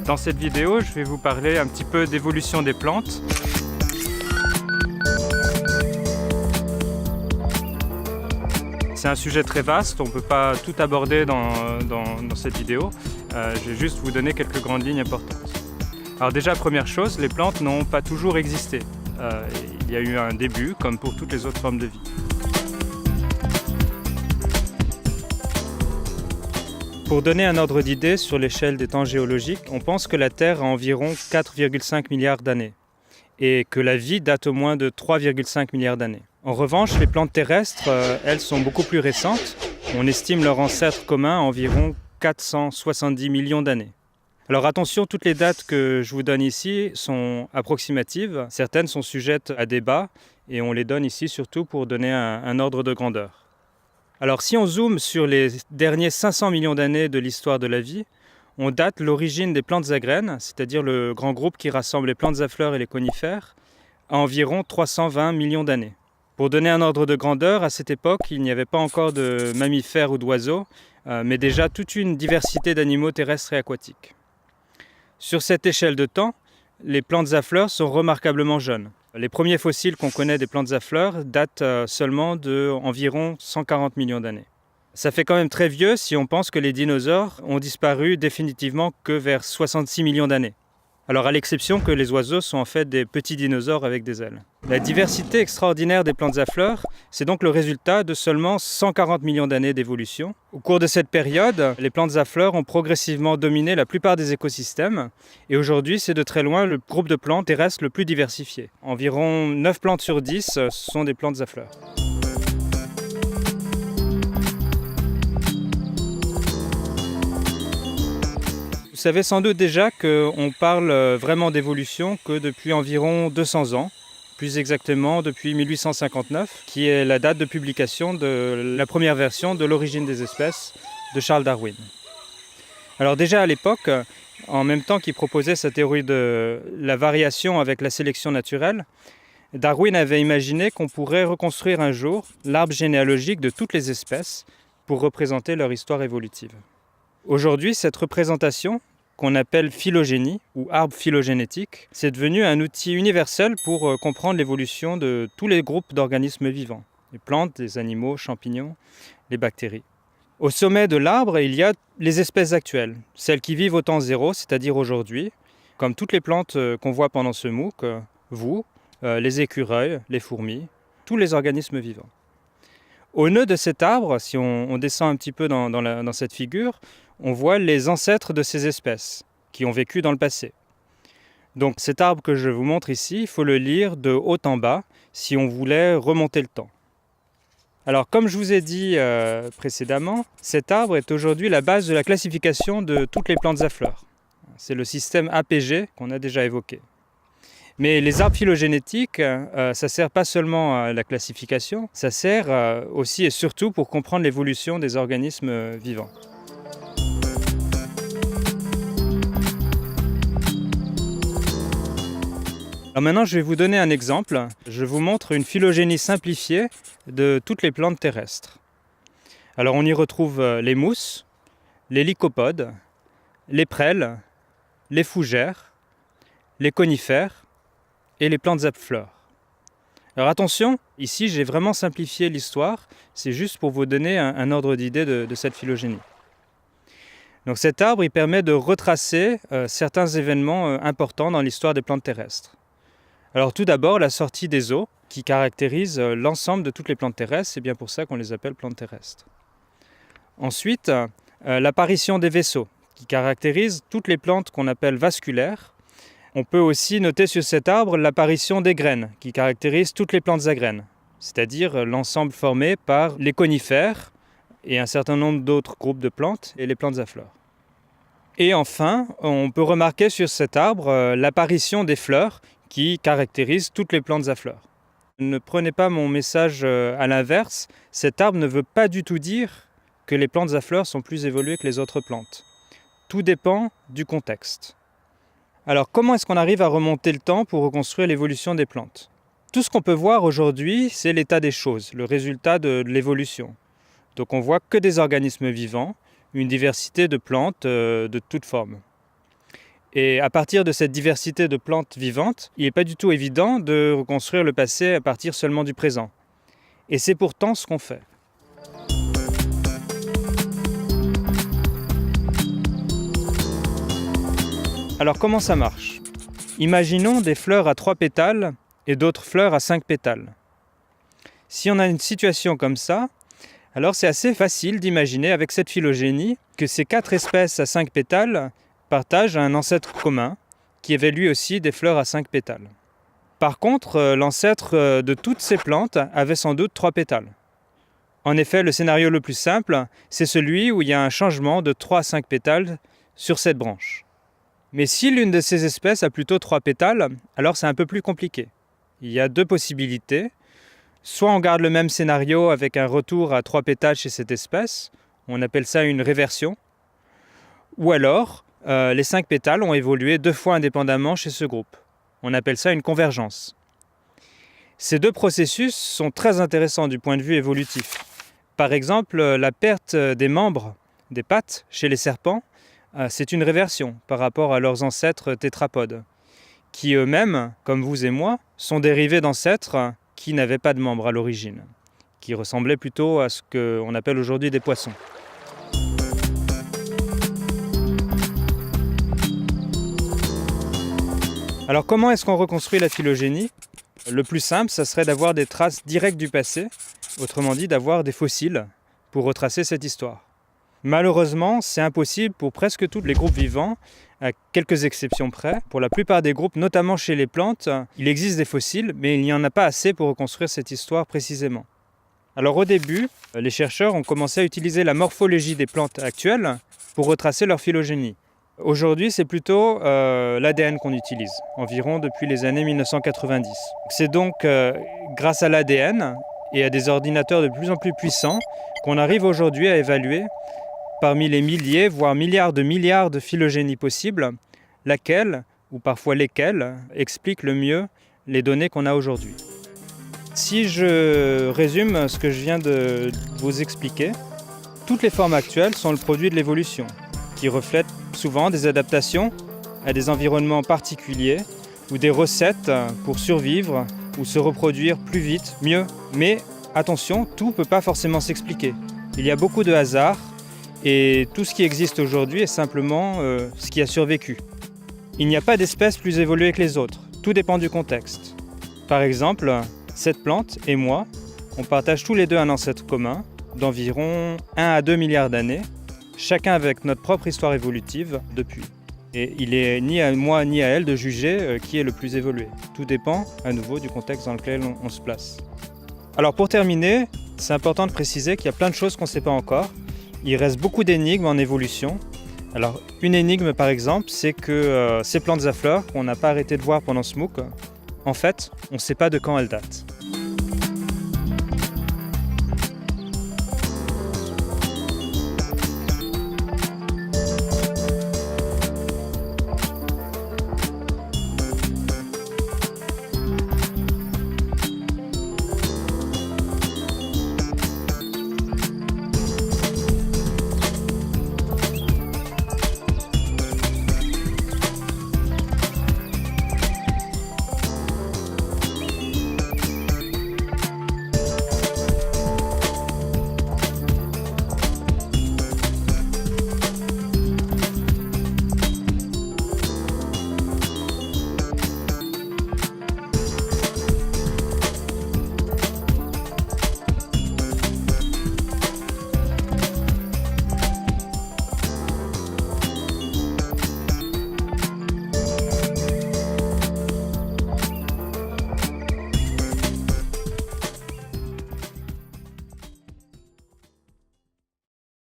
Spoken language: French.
Dans cette vidéo, je vais vous parler un petit peu d'évolution des plantes. C'est un sujet très vaste, on ne peut pas tout aborder dans cette vidéo. Je vais juste vous donner quelques grandes lignes importantes. Alors déjà, première chose, les plantes n'ont pas toujours existé. Il y a eu un début, comme pour toutes les autres formes de vie. Pour donner un ordre d'idée sur l'échelle des temps géologiques, on pense que la Terre a environ 4,5 milliards d'années et que la vie date au moins de 3,5 milliards d'années. En revanche, les plantes terrestres, elles, sont beaucoup plus récentes. On estime leur ancêtre commun à environ 470 millions d'années. Alors attention, toutes les dates que je vous donne ici sont approximatives. Certaines sont sujettes à débat et on les donne ici surtout pour donner un ordre de grandeur. Alors si on zoome sur les derniers 500 millions d'années de l'histoire de la vie, on date l'origine des plantes à graines, c'est-à-dire le grand groupe qui rassemble les plantes à fleurs et les conifères, à environ 320 millions d'années. Pour donner un ordre de grandeur, à cette époque, il n'y avait pas encore de mammifères ou d'oiseaux, mais déjà toute une diversité d'animaux terrestres et aquatiques. Sur cette échelle de temps, les plantes à fleurs sont remarquablement jeunes. Les premiers fossiles qu'on connaît des plantes à fleurs datent seulement d'environ 140 millions d'années. Ça fait quand même très vieux si on pense que les dinosaures ont disparu définitivement que vers 66 millions d'années. Alors à l'exception que les oiseaux sont en fait des petits dinosaures avec des ailes. La diversité extraordinaire des plantes à fleurs, c'est donc le résultat de seulement 140 millions d'années d'évolution. Au cours de cette période, les plantes à fleurs ont progressivement dominé la plupart des écosystèmes et aujourd'hui c'est de très loin le groupe de plantes terrestres le plus diversifié. Environ 9 plantes sur 10 sont des plantes à fleurs. Vous savez sans doute déjà qu'on parle vraiment d'évolution que depuis environ 200 ans, plus exactement depuis 1859, qui est la date de publication de la première version de l'origine des espèces de Charles Darwin. Alors déjà à l'époque, en même temps qu'il proposait sa théorie de la variation avec la sélection naturelle, Darwin avait imaginé qu'on pourrait reconstruire un jour l'arbre généalogique de toutes les espèces pour représenter leur histoire évolutive. Aujourd'hui, cette représentation, qu'on appelle phylogénie ou arbre phylogénétique, c'est devenu un outil universel pour comprendre l'évolution de tous les groupes d'organismes vivants, les plantes, les animaux, champignons, les bactéries. Au sommet de l'arbre, il y a les espèces actuelles, celles qui vivent au temps zéro, c'est-à-dire aujourd'hui, comme toutes les plantes qu'on voit pendant ce MOOC, vous, les écureuils, les fourmis, tous les organismes vivants. Au nœud de cet arbre, si on descend un petit peu dans cette figure, on voit les ancêtres de ces espèces qui ont vécu dans le passé. Donc cet arbre que je vous montre ici, il faut le lire de haut en bas si on voulait remonter le temps. Alors comme je vous ai dit précédemment, cet arbre est aujourd'hui la base de la classification de toutes les plantes à fleurs. C'est le système APG qu'on a déjà évoqué. Mais les arbres phylogénétiques, ça ne sert pas seulement à la classification, ça sert aussi et surtout pour comprendre l'évolution des organismes vivants. Alors maintenant, je vais vous donner un exemple. Je vous montre une phylogénie simplifiée de toutes les plantes terrestres. Alors on y retrouve les mousses, les lycopodes, les prêles, les fougères, les conifères et les plantes à fleurs. Alors attention, ici j'ai vraiment simplifié l'histoire, c'est juste pour vous donner un ordre d'idée de cette phylogénie. Donc cet arbre il permet de retracer certains événements importants dans l'histoire des plantes terrestres. Alors tout d'abord la sortie des eaux qui caractérise l'ensemble de toutes les plantes terrestres, c'est bien pour ça qu'on les appelle plantes terrestres. Ensuite, l'apparition des vaisseaux qui caractérise toutes les plantes qu'on appelle vasculaires. On peut aussi noter sur cet arbre l'apparition des graines, qui caractérisent toutes les plantes à graines, c'est-à-dire l'ensemble formé par les conifères et un certain nombre d'autres groupes de plantes et les plantes à fleurs. Et enfin, on peut remarquer sur cet arbre l'apparition des fleurs qui caractérisent toutes les plantes à fleurs. Ne prenez pas mon message à l'inverse, cet arbre ne veut pas du tout dire que les plantes à fleurs sont plus évoluées que les autres plantes. Tout dépend du contexte. Alors comment est-ce qu'on arrive à remonter le temps pour reconstruire l'évolution des plantes ? Tout ce qu'on peut voir aujourd'hui, c'est l'état des choses, le résultat de l'évolution. Donc on voit que des organismes vivants, une diversité de plantes de toutes formes. Et à partir de cette diversité de plantes vivantes, il n'est pas du tout évident de reconstruire le passé à partir seulement du présent. Et c'est pourtant ce qu'on fait. Alors comment ça marche ? Imaginons des fleurs à 3 pétales et d'autres fleurs à 5 pétales. Si on a une situation comme ça, alors c'est assez facile d'imaginer avec cette phylogénie que ces 4 espèces à 5 pétales partagent un ancêtre commun qui avait lui aussi des fleurs à 5 pétales. Par contre, l'ancêtre de toutes ces plantes avait sans doute 3 pétales. En effet, le scénario le plus simple, c'est celui où il y a un changement de 3 à 5 pétales sur cette branche. Mais si l'une de ces espèces a plutôt 3 pétales, alors c'est un peu plus compliqué. Il y a 2 possibilités. Soit on garde le même scénario avec un retour à 3 pétales chez cette espèce, on appelle ça une réversion. Ou alors, les 5 pétales ont évolué 2 fois indépendamment chez ce groupe. On appelle ça une convergence. Ces 2 processus sont très intéressants du point de vue évolutif. Par exemple, la perte des membres, des pattes, chez les serpents, c'est une réversion par rapport à leurs ancêtres tétrapodes, qui eux-mêmes, comme vous et moi, sont dérivés d'ancêtres qui n'avaient pas de membres à l'origine, qui ressemblaient plutôt à ce qu'on appelle aujourd'hui des poissons. Alors comment est-ce qu'on reconstruit la phylogénie ? Le plus simple, ça serait d'avoir des traces directes du passé, autrement dit d'avoir des fossiles pour retracer cette histoire. Malheureusement, c'est impossible pour presque tous les groupes vivants, à quelques exceptions près. Pour la plupart des groupes, notamment chez les plantes, il existe des fossiles, mais il n'y en a pas assez pour reconstruire cette histoire précisément. Alors au début, les chercheurs ont commencé à utiliser la morphologie des plantes actuelles pour retracer leur phylogénie. Aujourd'hui, c'est plutôt l'ADN qu'on utilise, environ depuis les années 1990. C'est donc grâce à l'ADN et à des ordinateurs de plus en plus puissants qu'on arrive aujourd'hui à évaluer parmi les milliers, voire milliards de phylogénies possibles, laquelle, ou parfois lesquelles, expliquent le mieux les données qu'on a aujourd'hui. Si je résume ce que je viens de vous expliquer, toutes les formes actuelles sont le produit de l'évolution, qui reflètent souvent des adaptations à des environnements particuliers ou des recettes pour survivre ou se reproduire plus vite, mieux. Mais attention, tout ne peut pas forcément s'expliquer. Il y a beaucoup de hasard et tout ce qui existe aujourd'hui est simplement ce qui a survécu. Il n'y a pas d'espèces plus évoluées que les autres, tout dépend du contexte. Par exemple, cette plante et moi, on partage tous les deux un ancêtre commun d'environ 1 à 2 milliards d'années, chacun avec notre propre histoire évolutive depuis. Et il n'est ni à moi ni à elle de juger qui est le plus évolué. Tout dépend à nouveau du contexte dans lequel on se place. Alors pour terminer, c'est important de préciser qu'il y a plein de choses qu'on ne sait pas encore. Il reste beaucoup d'énigmes en évolution. Alors une énigme par exemple, c'est que ces plantes à fleurs qu'on n'a pas arrêté de voir pendant ce MOOC, en fait, on ne sait pas de quand elles datent.